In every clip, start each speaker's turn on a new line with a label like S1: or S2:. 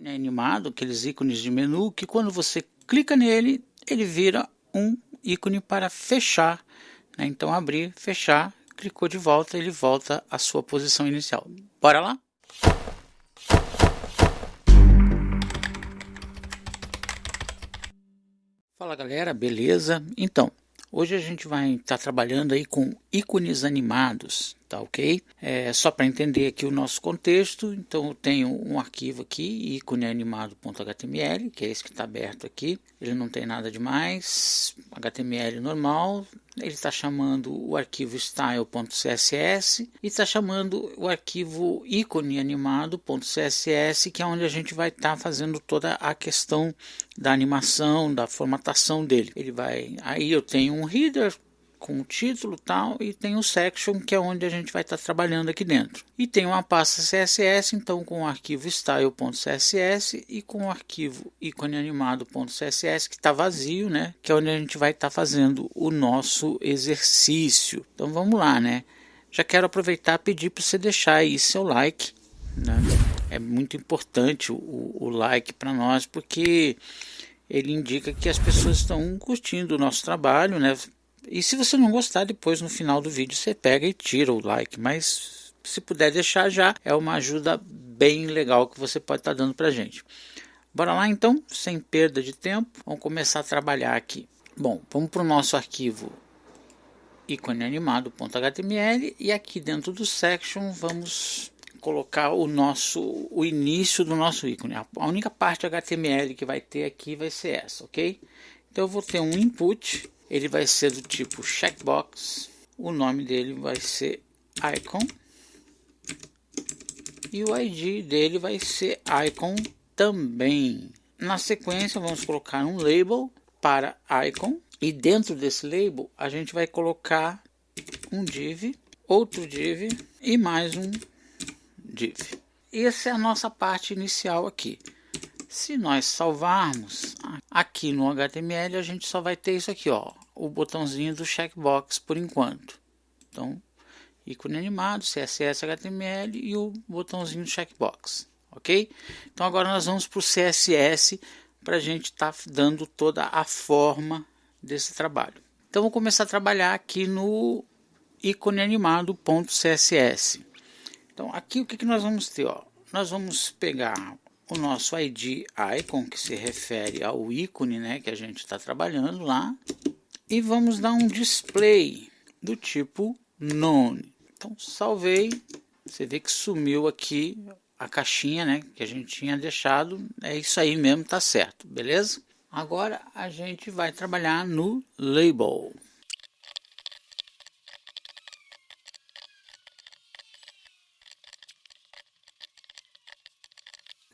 S1: ícone animado, aqueles ícones de menu, que quando você clica nele, ele vira um ícone para fechar, né? Então abrir, fechar, clicou de volta, ele volta à sua posição inicial. Bora lá? Fala galera, beleza? Então, hoje a gente vai estar trabalhando aí com ícones animados, tá ok? Só para entender aqui o nosso contexto, então eu tenho um arquivo aqui, íconeanimado.html, que é esse que está aberto aqui. Ele não tem nada demais, HTML normal. Ele está chamando o arquivo style.css e está chamando o arquivo íconeanimado.css, que é onde a gente vai estar fazendo toda a questão da animação, da formatação dele. Aí eu tenho um header com o título tal, e tem o section, que é onde a gente vai estar trabalhando aqui dentro. E tem uma pasta CSS, então com o arquivo style.css e com o arquivo íconeanimado.css, que está vazio, né? Que é onde a gente vai estar fazendo o nosso exercício. Então vamos lá, né? Já quero aproveitar e pedir para você deixar aí seu like, né? É muito importante o like para nós, porque ele indica que as pessoas estão curtindo o nosso trabalho, né? E se você não gostar, depois no final do vídeo você pega e tira o like, mas se puder deixar já, é uma ajuda bem legal que você pode estar dando pra gente. Bora lá então, sem perda de tempo, vamos começar a trabalhar aqui. Bom, vamos para o nosso arquivo íconeanimado.html e aqui dentro do section vamos colocar o início do nosso ícone. A única parte HTML que vai ter aqui vai ser essa, ok? Então eu vou ter um input. Ele vai ser do tipo checkbox, o nome dele vai ser icon e o ID dele vai ser icon também. Na sequência vamos colocar um label para icon e dentro desse label a gente vai colocar um div, outro div e mais um div. Essa é a nossa parte inicial aqui. Se nós salvarmos aqui no HTML, a gente só vai ter isso aqui, ó, o botãozinho do checkbox por enquanto. Então, ícone animado, CSS, HTML e o botãozinho do checkbox, ok? Então agora nós vamos para o CSS para a gente estar dando toda a forma desse trabalho. Então vou começar a trabalhar aqui no íconeanimado.css. Então aqui o que nós vamos ter, ó? Nós vamos pegar o nosso ID icon, que se refere ao ícone, né, que a gente está trabalhando lá, e vamos dar um display do tipo none. Então salvei, você vê que sumiu aqui a caixinha, né, que a gente tinha deixado. É isso aí mesmo, tá certo, beleza? Agora a gente vai trabalhar no label.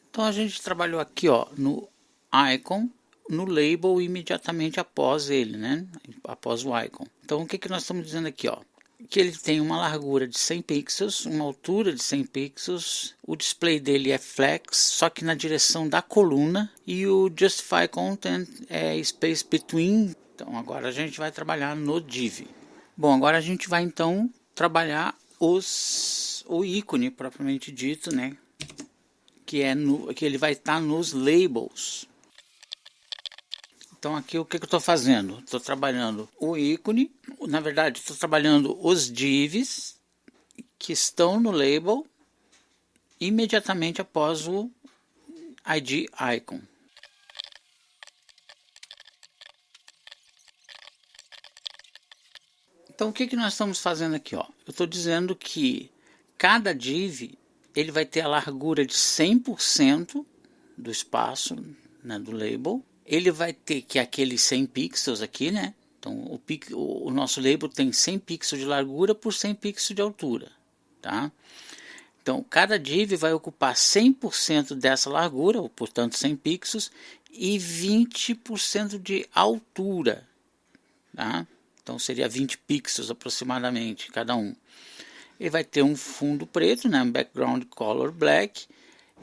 S1: Então a gente trabalhou aqui, ó, no icon, no label imediatamente após ele, né? Após o icon. Então o que nós estamos dizendo aqui, ó? Que ele tem uma largura de 100 pixels, uma altura de 100 pixels, o display dele é flex, só que na direção da coluna, e o justify content é space between. Então agora a gente vai trabalhar no div. Bom, agora a gente vai então trabalhar o ícone propriamente dito, né? Que ele vai estar nos labels. Então aqui o que eu estou fazendo? Estou trabalhando o ícone, na verdade estou trabalhando os divs que estão no label imediatamente após o ID icon. Então o que nós estamos fazendo aqui? Ó? Eu estou dizendo que cada div ele vai ter a largura de 100% do espaço, né, do label. Ele vai ter que aqueles 100 pixels aqui, né? Então o nosso label tem 100 pixels de largura por 100 pixels de altura, tá? Então cada div vai ocupar 100% dessa largura, ou portanto 100 pixels, e 20% de altura, tá? Então seria 20 pixels aproximadamente cada um. Ele vai ter um fundo preto, né, um background color black,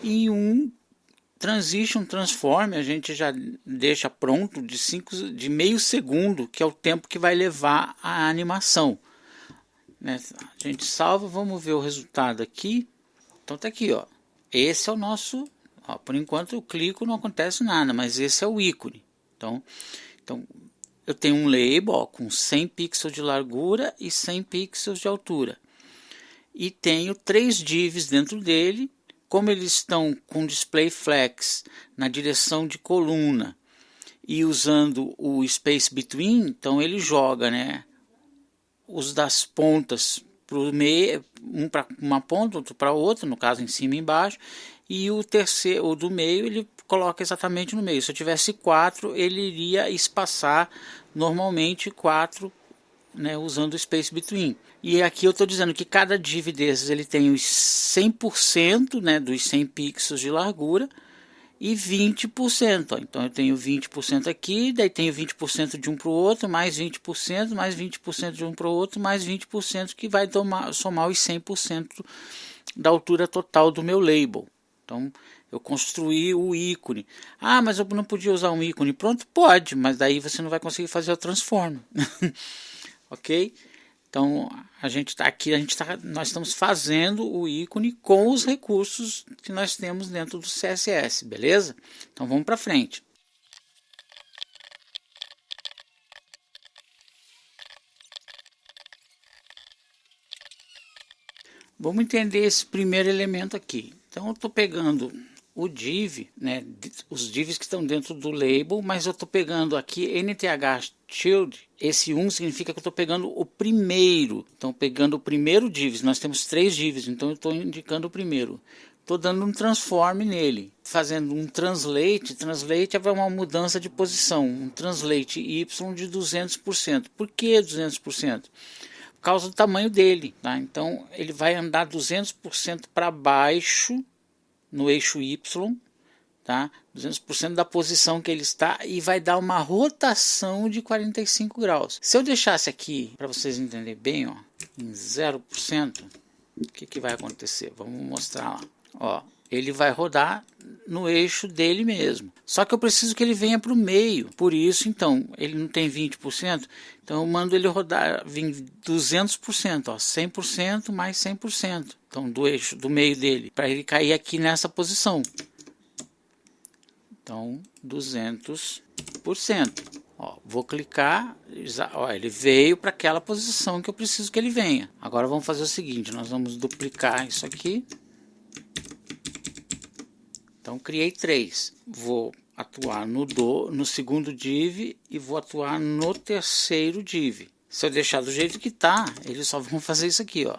S1: e um transition transform, a gente já deixa pronto de meio segundo, que é o tempo que vai levar a animação, né? A gente salva, vamos ver o resultado aqui. Então tá aqui, ó. Esse é o nosso Ó, por enquanto eu clico, não acontece nada, mas esse é o ícone. Então eu tenho um label, ó, com 100 pixels de largura e 100 pixels de altura. E tenho 3 divs dentro dele. Como eles estão com display flex na direção de coluna e usando o space between, então ele joga, né, os das pontas para o meio, um para uma ponta, outro para outra, no caso em cima e embaixo, e o terceiro, o do meio, ele coloca exatamente no meio. Se eu tivesse 4, ele iria espaçar normalmente 4, né, usando o space between. E aqui eu estou dizendo que cada div desses ele tem os 100%, né, dos 100 pixels de largura e 20%. Ó. Então eu tenho 20% aqui, daí tenho 20% de um para o outro, mais 20%, mais 20% de um para o outro, mais 20% que vai somar os 100% da altura total do meu label. Então eu construí o ícone. Ah, mas eu não podia usar um ícone pronto? Pode, mas daí você não vai conseguir fazer o transform. Ok? Então a gente está aqui, nós estamos fazendo o ícone com os recursos que nós temos dentro do CSS, beleza? Então vamos para frente. Vamos entender esse primeiro elemento aqui. Então eu estou pegando o div, né, os divs que estão dentro do label, mas eu estou pegando aqui nth child, esse 1 significa que eu estou pegando o primeiro. Então pegando o primeiro div, nós temos 3 divs, então eu estou indicando o primeiro. Estou dando um transform nele, fazendo um translate é uma mudança de posição, um translate y de 200%. Por que 200%? Por causa do tamanho dele, tá? Então ele vai andar 200% para baixo no eixo Y, tá? 200% da posição que ele está, e vai dar uma rotação de 45 graus. Se eu deixasse aqui, para vocês entenderem bem, ó, em 0%, o que vai acontecer? Vamos mostrar lá. Ó, ele vai rodar no eixo dele mesmo. Só que eu preciso que ele venha para o meio. Por isso, então, ele não tem 20%, então eu mando ele rodar 200%, ó, 100% mais 100%. Então, do eixo, do meio dele, para ele cair aqui nessa posição. Então, 200%. Ó, vou clicar, ó, ele veio para aquela posição que eu preciso que ele venha. Agora vamos fazer o seguinte, nós vamos duplicar isso aqui. Então, criei 3. Vou atuar no segundo div e vou atuar no terceiro div. Se eu deixar do jeito que está, eles só vão fazer isso aqui, ó.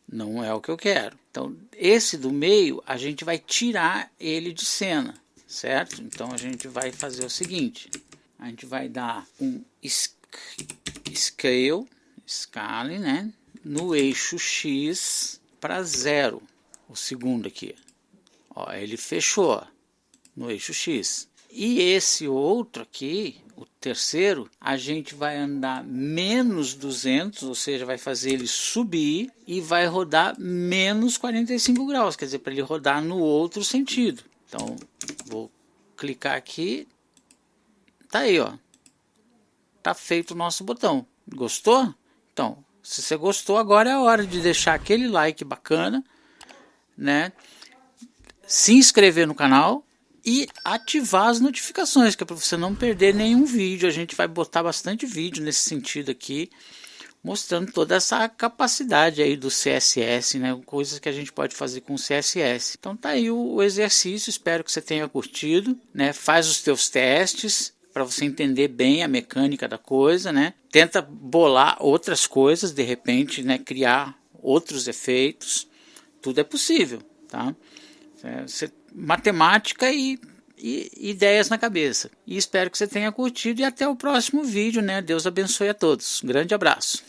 S1: Não é o que eu quero. Então, esse do meio, a gente vai tirar ele de cena, certo? Então, a gente vai fazer o seguinte. A gente vai dar um scale, né? No eixo X para 0. O segundo aqui, ó, ele fechou no eixo X. E esse outro aqui, o terceiro, a gente vai andar menos 200, ou seja, vai fazer ele subir e vai rodar menos 45 graus, quer dizer, para ele rodar no outro sentido. Então, vou clicar aqui, tá aí, ó, tá feito o nosso botão. Gostou? Então, se você gostou, agora é a hora de deixar aquele like bacana, né? Se inscrever no canal e ativar as notificações, que é para você não perder nenhum vídeo. A gente vai botar bastante vídeo nesse sentido aqui, mostrando toda essa capacidade aí do CSS, né? Coisas que a gente pode fazer com o CSS. Então tá aí o exercício, espero que você tenha curtido, né? Faz os teus testes para você entender bem a mecânica da coisa, né? Tenta bolar outras coisas, de repente, né? Criar outros efeitos. Tudo é possível, tá? Matemática e ideias na cabeça. E espero que você tenha curtido e até o próximo vídeo, né? Deus abençoe a todos. Um grande abraço.